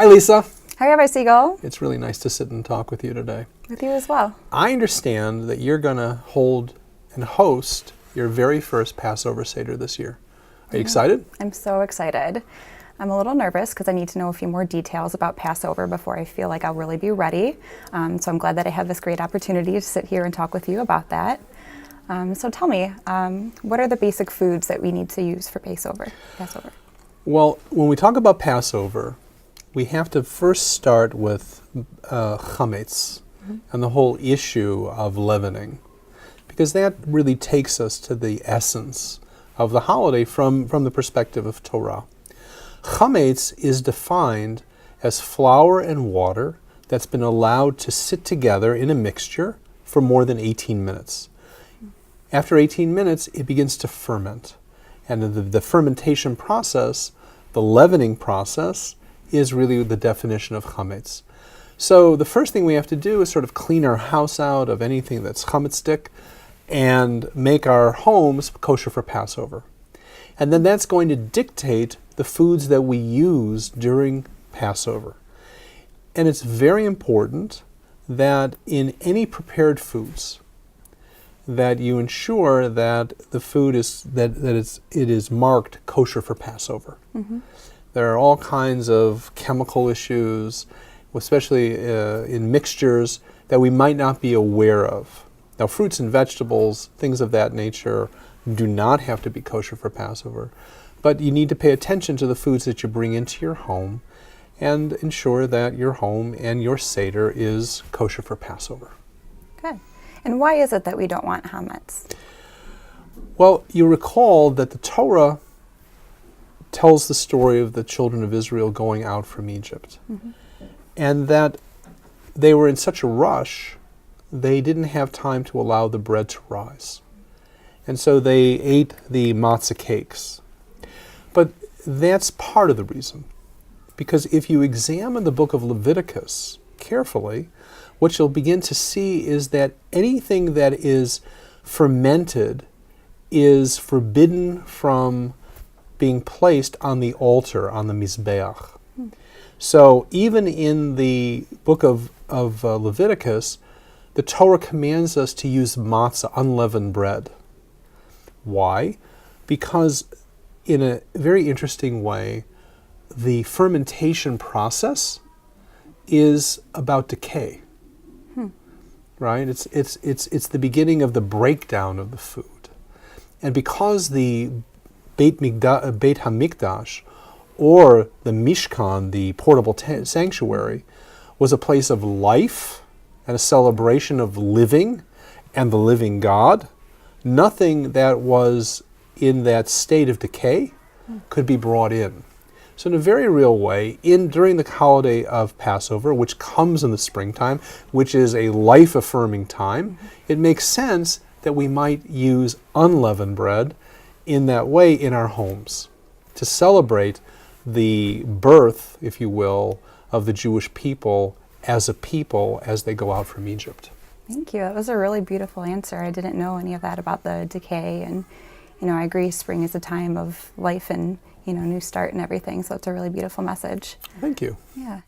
Lisa. Hi, Rabbi Siegel. It's really nice to sit and talk with you today. With you as well. I understand that you're going to hold and host your very first Passover Seder this year. Are you excited? I'm so excited. I'm a little nervous because I need to know a few more details about Passover before I feel like I'll really be ready. So I'm glad that I have this great opportunity to sit here and talk with you about that. So tell me, what are the basic foods that we need to use for Passover? Well, when we talk about Passover, we have to first start with Chametz and the whole issue of leavening, because that really takes us to the essence of the holiday from the perspective of Torah. Chametz is defined as flour and water that's been allowed to sit together in a mixture for more than 18 minutes. After 18 minutes, it begins to ferment. And the fermentation process, the leavening process, is really the definition of Chametz. So the first thing we have to do is sort of clean our house out of anything that's Chametzdik and make our homes kosher for Passover. And then that's going to dictate the foods that we use during Passover. And it's very important that in any prepared foods, that you ensure that the food is it is marked kosher for Passover. Mm-hmm. There are all kinds of chemical issues, especially in mixtures, that we might not be aware of. Now, fruits and vegetables, things of that nature, do not have to be kosher for Passover, but you need to pay attention to the foods that you bring into your home and ensure that your home and your Seder is kosher for Passover. Good. And why is it that we don't want chametz? Well, you recall that the Torah tells the story of the children of Israel going out from Egypt, and that they were in such a rush, they didn't have time to allow the bread to rise. And so they ate the matzah cakes. But that's part of the reason. Because if you examine the book of Leviticus carefully, what you'll begin to see is that anything that is fermented is forbidden from being placed on the altar, on the mizbeach. So even in the book of Leviticus, the Torah commands us to use matzah, unleavened bread. Why? Because in a very interesting way, the fermentation process is about decay. Right? It's the beginning of the breakdown of the food. And because the Beit HaMikdash, or the Mishkan, the portable sanctuary, was a place of life and a celebration of living and the living God, nothing that was in that state of decay could be brought in. So in a very real way, during the holiday of Passover, which comes in the springtime, which is a life-affirming time, it makes sense that we might use unleavened bread in that way in our homes to celebrate the birth, if you will, of the Jewish people as they go out from Egypt. Thank you. That was a really beautiful answer. I didn't know any of that about the decay, and I agree, spring is a time of life and new start and everything, so it's a really beautiful message. Thank you. Yeah.